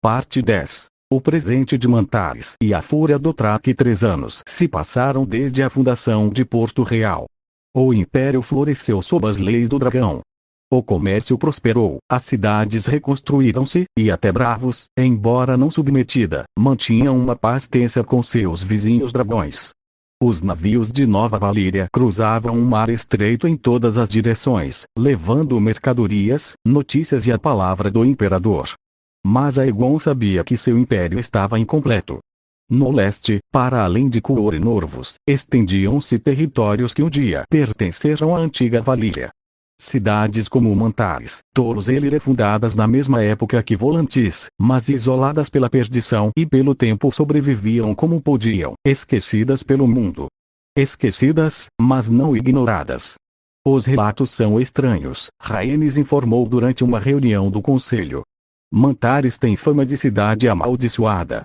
Parte 10. O presente de Mantares e a fúria do Traque. 3 anos se passaram desde a fundação de Porto Real. O Império floresceu sob as leis do dragão. O comércio prosperou, as cidades reconstruíram-se, e até Bravos, embora não submetida, mantinham uma paz tensa com seus vizinhos dragões. Os navios de Nova Valíria cruzavam um mar estreito em todas as direções, levando mercadorias, notícias e a palavra do imperador. Mas Aegon sabia que seu império estava incompleto. No leste, para além de Coor e Norvos, estendiam-se territórios que um dia pertenceram à antiga Valíria. Cidades como Mantares, Toroselire, fundadas na mesma época que Volantis, mas isoladas pela perdição e pelo tempo, sobreviviam como podiam, esquecidas pelo mundo. Esquecidas, mas não ignoradas. Os relatos são estranhos, Rhaenys informou durante uma reunião do conselho. Mantares tem fama de cidade amaldiçoada.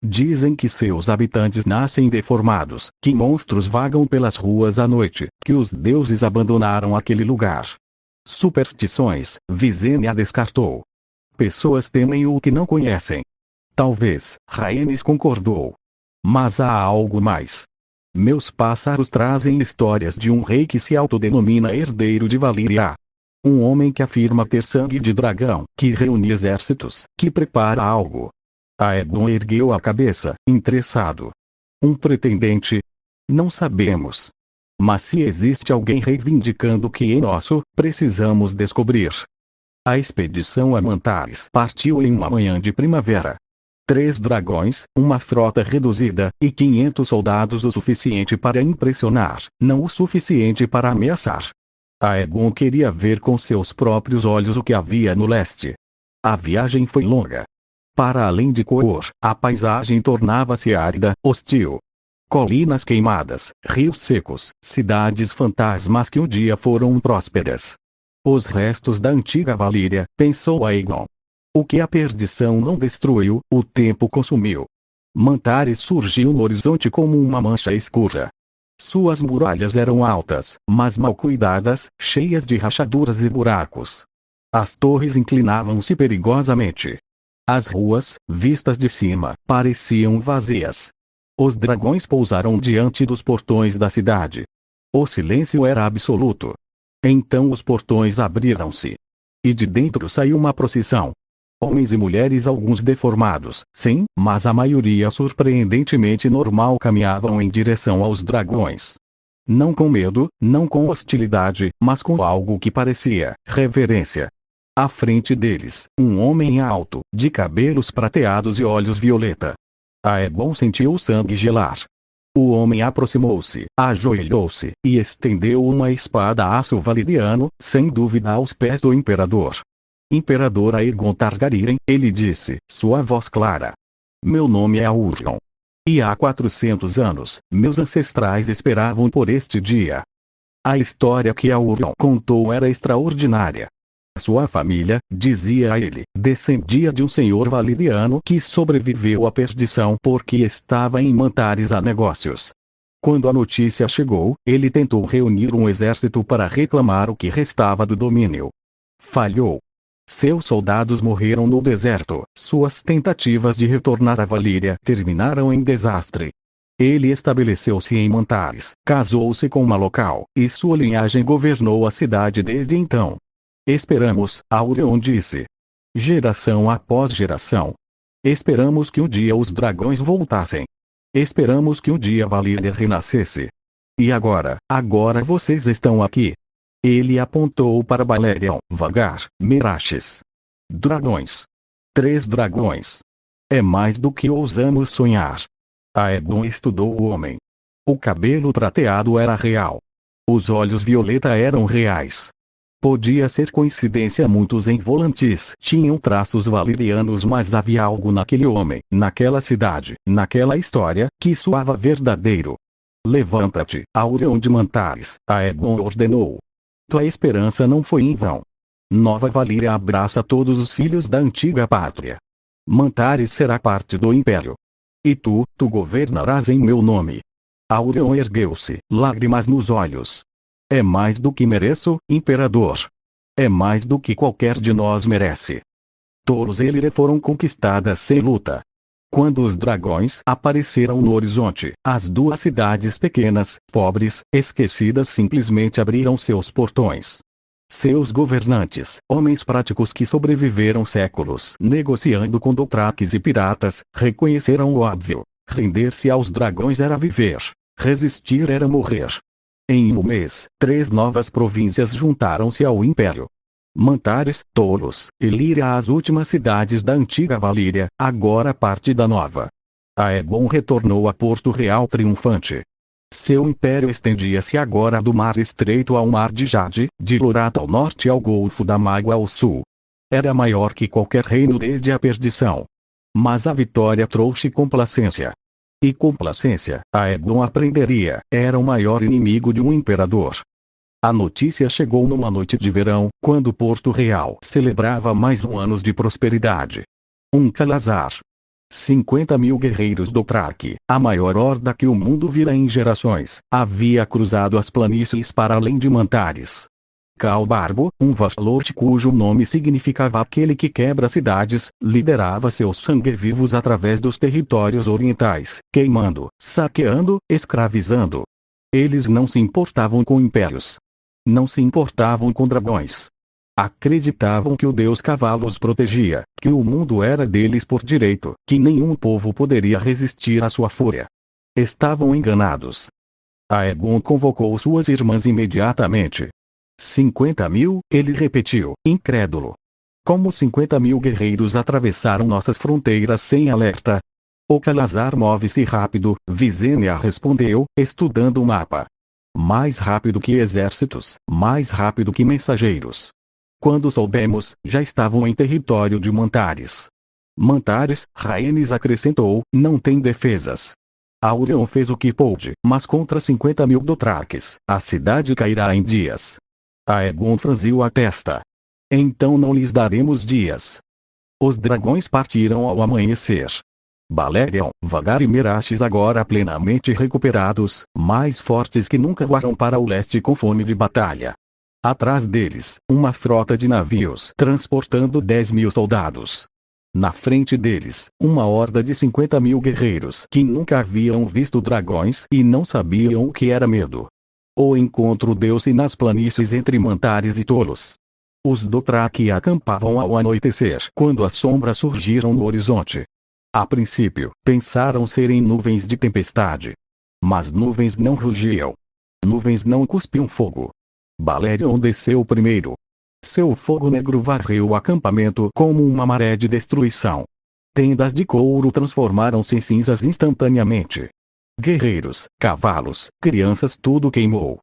Dizem que seus habitantes nascem deformados, que monstros vagam pelas ruas à noite, que os deuses abandonaram aquele lugar. Superstições, Visenya descartou. Pessoas temem o que não conhecem. Talvez, Rhaenys concordou. Mas há algo mais. Meus pássaros trazem histórias de um rei que se autodenomina herdeiro de Valíria. Um homem que afirma ter sangue de dragão, que reúne exércitos, que prepara algo. Aegon ergueu a cabeça, interessado. Um pretendente? Não sabemos. Mas se existe alguém reivindicando o que é nosso, precisamos descobrir. A expedição a Mantares partiu em uma manhã de primavera. 3 dragões, uma frota reduzida, e 500 soldados, o suficiente para impressionar, não o suficiente para ameaçar. Aegon queria ver com seus próprios olhos o que havia no leste. A viagem foi longa. Para além de Coor, a paisagem tornava-se árida, hostil. Colinas queimadas, rios secos, cidades fantasmas que um dia foram prósperas. Os restos da antiga Valíria, pensou Aegon. O que a perdição não destruiu, o tempo consumiu. Mantares surgiu no horizonte como uma mancha escura. Suas muralhas eram altas, mas mal cuidadas, cheias de rachaduras e buracos. As torres inclinavam-se perigosamente. As ruas, vistas de cima, pareciam vazias. Os dragões pousaram diante dos portões da cidade. O silêncio era absoluto. Então os portões abriram-se. E de dentro saiu uma procissão. Homens e mulheres, alguns deformados, sim, mas a maioria surpreendentemente normal, caminhavam em direção aos dragões. Não com medo, não com hostilidade, mas com algo que parecia reverência. À frente deles, um homem alto, de cabelos prateados e olhos violeta. Aegon sentiu o sangue gelar. O homem aproximou-se, ajoelhou-se, e estendeu uma espada aço valeriano, sem dúvida aos pés do imperador. Imperador Aegon Targaryen, ele disse, sua voz clara. Meu nome é Aurion. E há 400 anos, meus ancestrais esperavam por este dia. A história que Aurion contou era extraordinária. Sua família, dizia ele, descendia de um senhor valeriano que sobreviveu à perdição porque estava em Mantares a negócios. Quando a notícia chegou, ele tentou reunir um exército para reclamar o que restava do domínio. Falhou. Seus soldados morreram no deserto, suas tentativas de retornar à Valíria terminaram em desastre. Ele estabeleceu-se em Mantares, casou-se com uma local, e sua linhagem governou a cidade desde então. Esperamos, Aurion disse. Geração após geração. Esperamos que um dia os dragões voltassem. Esperamos que um dia Valíria renascesse. E agora vocês estão aqui. Ele apontou para Balerion, Vhagar, Meraxes. Dragões. 3 dragões. É mais do que ousamos sonhar. Aegon estudou o homem. O cabelo prateado era real. Os olhos violeta eram reais. Podia ser coincidência, muitos em Volantis tinham traços valerianos, mas havia algo naquele homem, naquela cidade, naquela história, que soava verdadeiro. Levanta-te, Aurion de Mantares, Aegon ordenou. Tua esperança não foi em vão. Nova Valíria abraça todos os filhos da antiga pátria. Mantares será parte do Império. E tu governarás em meu nome. Aurion ergueu-se, lágrimas nos olhos. É mais do que mereço, imperador. É mais do que qualquer de nós merece. Tolos Elire foram conquistadas sem luta. Quando os dragões apareceram no horizonte, as duas cidades pequenas, pobres, esquecidas simplesmente abriram seus portões. Seus governantes, homens práticos que sobreviveram séculos negociando com dothraques e piratas, reconheceram o óbvio: render-se aos dragões era viver, resistir era morrer. Em um mês, 3 novas províncias juntaram-se ao Império. Mantares, Tolos, Elíria, as últimas cidades da antiga Valíria, agora parte da nova. Aegon retornou a Porto Real triunfante. Seu império estendia-se agora do Mar Estreito ao Mar de Jade, de Lorata ao norte ao Golfo da Mágoa ao sul. Era maior que qualquer reino desde a perdição. Mas a vitória trouxe complacência. E complacência, Aegon aprenderia, era o maior inimigo de um imperador. A notícia chegou numa noite de verão, quando Porto Real celebrava mais um ano de prosperidade. Calazar. 50.000 guerreiros dothraki, a maior horda que o mundo vira em gerações, havia cruzado as planícies para além de Mantares. Khal Barbo, um warlord cujo nome significava aquele que quebra cidades, liderava seus sangue-vivos através dos territórios orientais, queimando, saqueando, escravizando. Eles não se importavam com impérios. Não se importavam com dragões. Acreditavam que o deus cavalo os protegia, que o mundo era deles por direito, que nenhum povo poderia resistir à sua fúria. Estavam enganados. Aegon convocou suas irmãs imediatamente. 50.000, ele repetiu, incrédulo. Como 50.000 guerreiros atravessaram nossas fronteiras sem alerta? O Calazar move-se rápido, Visenya respondeu, estudando o mapa. Mais rápido que exércitos, mais rápido que mensageiros. Quando soubemos, já estavam em território de Mantares. Mantares, Rhaenys acrescentou, não tem defesas. Aurion fez o que pôde, mas contra 50.000 dothraques, a cidade cairá em dias. Aegon franziu a testa. Então não lhes daremos dias. Os dragões partiram ao amanhecer. Balerion, Vhagar e Meraxes agora plenamente recuperados, mais fortes que nunca voaram para o leste com fome de batalha. Atrás deles, uma frota de navios transportando 10.000 soldados. Na frente deles, uma horda de 50.000 guerreiros que nunca haviam visto dragões e não sabiam o que era medo. O encontro deu-se nas planícies entre Mantares e Tolos. Os dothraki acampavam ao anoitecer quando as sombras surgiram no horizonte. A princípio, pensaram serem nuvens de tempestade. Mas nuvens não rugiam. Nuvens não cuspiam fogo. Balerion desceu primeiro. Seu fogo negro varreu o acampamento como uma maré de destruição. Tendas de couro transformaram-se em cinzas instantaneamente. Guerreiros, cavalos, crianças, tudo queimou.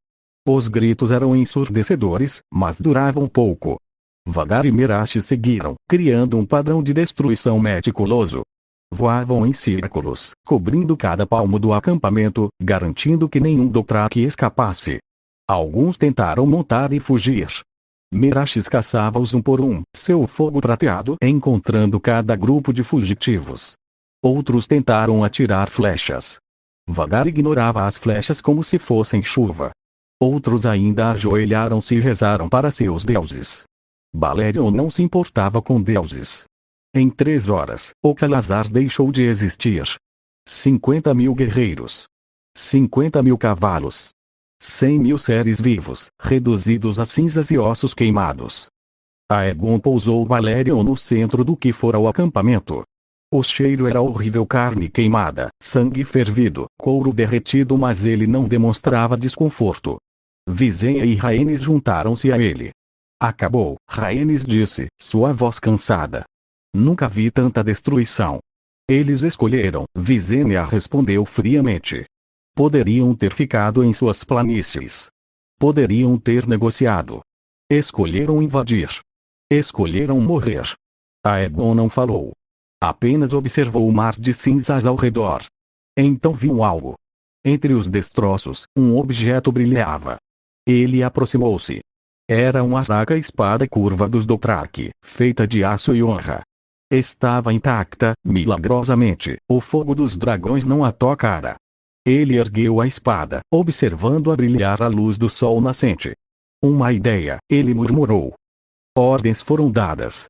Os gritos eram ensurdecedores, mas duravam pouco. Vhagar e Meraxes seguiram, criando um padrão de destruição meticuloso. Voavam em círculos, cobrindo cada palmo do acampamento, garantindo que nenhum dothraki escapasse. Alguns tentaram montar e fugir. Meraxes caçava-os um por um, seu fogo prateado encontrando cada grupo de fugitivos. Outros tentaram atirar flechas. Vhagar ignorava as flechas como se fossem chuva. Outros ainda ajoelharam-se e rezaram para seus deuses. Balerion não se importava com deuses. Em 3 horas, o Calazar deixou de existir. 50.000 guerreiros. 50.000 cavalos. 100.000 seres vivos, reduzidos a cinzas e ossos queimados. Aegon pousou Balerion no centro do que fora o acampamento. O cheiro era horrível: carne queimada, sangue fervido, couro derretido, mas ele não demonstrava desconforto. Visenya e Rhaenys juntaram-se a ele. Acabou, Rhaenys disse, sua voz cansada. Nunca vi tanta destruição. Eles escolheram, Visenya respondeu friamente. Poderiam ter ficado em suas planícies. Poderiam ter negociado. Escolheram invadir. Escolheram morrer. Aegon não falou. Apenas observou o mar de cinzas ao redor. Então viu algo. Entre os destroços, um objeto brilhava. Ele aproximou-se. Era uma adaga espada curva dos dothraki, feita de aço e honra. Estava intacta, milagrosamente, o fogo dos dragões não a tocara. Ele ergueu a espada, observando-a brilhar à luz do sol nascente. Uma ideia, ele murmurou. Ordens foram dadas.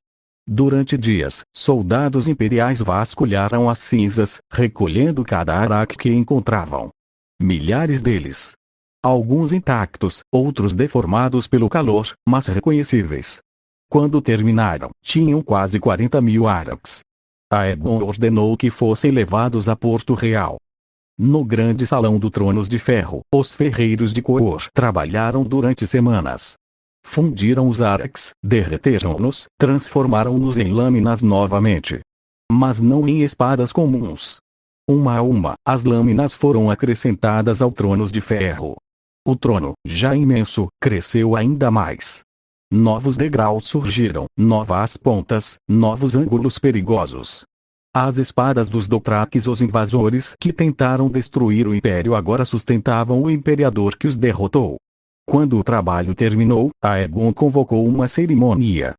Durante dias, soldados imperiais vasculharam as cinzas, recolhendo cada araque que encontravam. Milhares deles. Alguns intactos, outros deformados pelo calor, mas reconhecíveis. Quando terminaram, tinham quase 40.000 araques. Aegon ordenou que fossem levados a Porto Real. No grande salão do Tronos de Ferro, os ferreiros de Coor trabalharam durante semanas. Fundiram os araques, derreteram-nos, transformaram-nos em lâminas novamente. Mas não em espadas comuns. Uma a uma, as lâminas foram acrescentadas ao Tronos de Ferro. O trono, já imenso, cresceu ainda mais. Novos degraus surgiram, novas pontas, novos ângulos perigosos. As espadas dos Dothrakis, os invasores que tentaram destruir o Império, agora sustentavam o imperador que os derrotou. Quando o trabalho terminou, Aegon convocou uma cerimônia.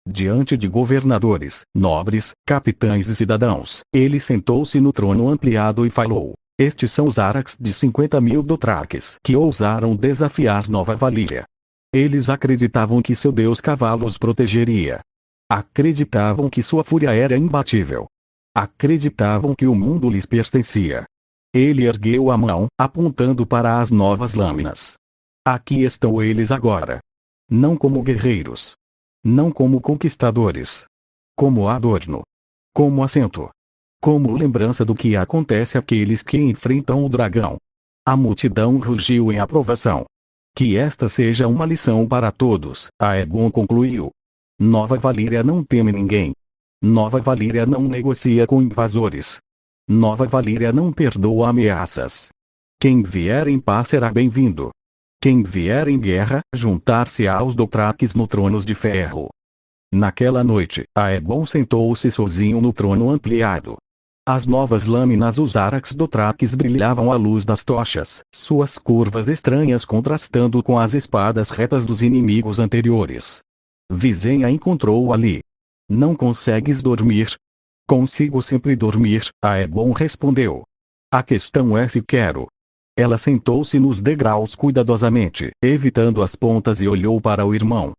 Diante de governadores, nobres, capitães e cidadãos, ele sentou-se no trono ampliado e falou: estes são os araques de 50.000 Dothrakis que ousaram desafiar Nova Valíria. Eles acreditavam que seu deus cavalo os protegeria. Acreditavam que sua fúria era imbatível. Acreditavam que o mundo lhes pertencia. Ele ergueu a mão, apontando para as novas lâminas. Aqui estão eles agora. Não como guerreiros. Não como conquistadores. Como adorno. Como assento. Como lembrança do que acontece àqueles que enfrentam o dragão. A multidão rugiu em aprovação. Que esta seja uma lição para todos, Aegon concluiu. Nova Valíria não teme ninguém. Nova Valíria não negocia com invasores. Nova Valíria não perdoa ameaças. Quem vier em paz será bem-vindo. Quem vier em guerra, juntar-se aos Dothrakis no Tronos de Ferro. Naquela noite, Aegon sentou-se sozinho no trono ampliado. As novas lâminas, os araques Dothrakis, brilhavam à luz das tochas, suas curvas estranhas contrastando com as espadas retas dos inimigos anteriores. Visenya encontrou ali. Não consegues dormir? Consigo sempre dormir, Aegon respondeu. A questão é se quero. Ela sentou-se nos degraus cuidadosamente, evitando as pontas, e olhou para o irmão.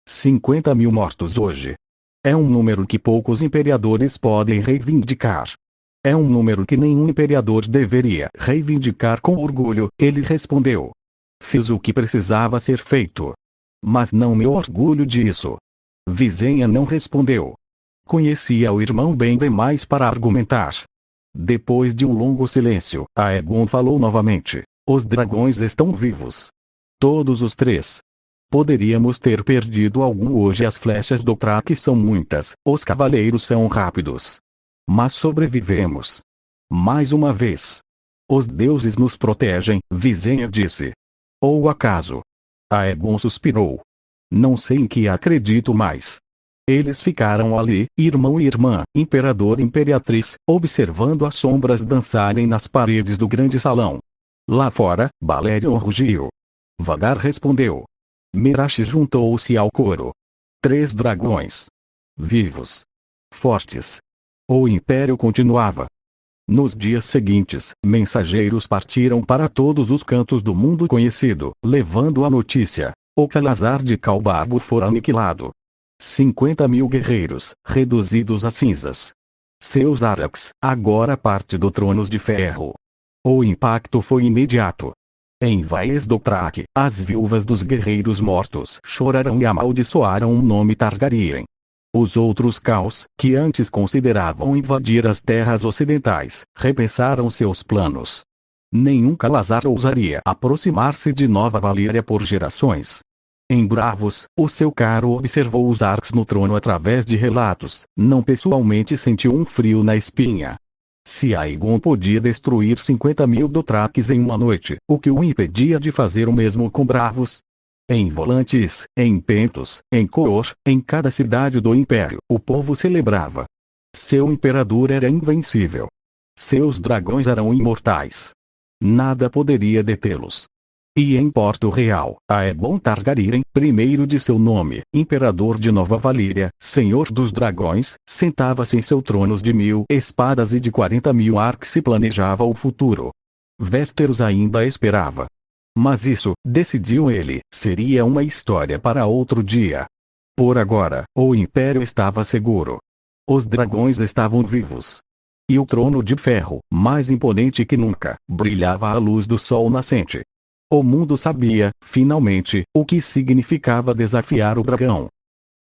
50.000 mortos hoje. É um número que poucos imperadores podem reivindicar. É um número que nenhum imperador deveria reivindicar com orgulho, ele respondeu. Fiz o que precisava ser feito. Mas não me orgulho disso. Visenya não respondeu. Conhecia o irmão bem demais para argumentar. Depois de um longo silêncio, Aegon falou novamente. Os dragões estão vivos. Todos os três. Poderíamos ter perdido algum hoje. As flechas Dothraki são muitas, os cavaleiros são rápidos. Mas sobrevivemos. Mais uma vez. Os deuses nos protegem, Visenya disse. Ou acaso? Aegon suspirou. Não sei em que acredito mais. Eles ficaram ali, irmão e irmã, imperador e imperatriz, observando as sombras dançarem nas paredes do grande salão. Lá fora, Balerion rugiu. Vagar respondeu. Meraxes juntou-se ao coro. 3 dragões. Vivos. Fortes. O império continuava. Nos dias seguintes, mensageiros partiram para todos os cantos do mundo conhecido, levando a notícia. O Calazar de Calbarbo fora aniquilado. 50.000 guerreiros, reduzidos a cinzas. Seus araques, agora parte do Tronos de Ferro. O impacto foi imediato. Em Vaes Dothraki, as viúvas dos guerreiros mortos choraram e amaldiçoaram o nome Targaryen. Os outros Khals, que antes consideravam invadir as terras ocidentais, repensaram seus planos. Nenhum Calazar ousaria aproximar-se de Nova Valíria por gerações. Em Bravos, o seu caro observou os arcos no trono através de relatos, não pessoalmente sentiu um frio na espinha. Se Aegon podia destruir 50.000 Dothrakis em uma noite, o que o impedia de fazer o mesmo com Bravos? Em Volantis, em Pentos, em Coor, em cada cidade do Império, o povo celebrava. Seu imperador era invencível. Seus dragões eram imortais. Nada poderia detê-los. E em Porto Real, Aegon Targaryen, primeiro de seu nome, imperador de Nova Valíria, senhor dos dragões, sentava-se em seu trono de 1000 espadas e de 40.000 arcos e planejava o futuro. Westeros ainda esperava. Mas isso, decidiu ele, seria uma história para outro dia. Por agora, o Império estava seguro. Os dragões estavam vivos. E o trono de ferro, mais imponente que nunca, brilhava à luz do sol nascente. O mundo sabia, finalmente, o que significava desafiar o dragão.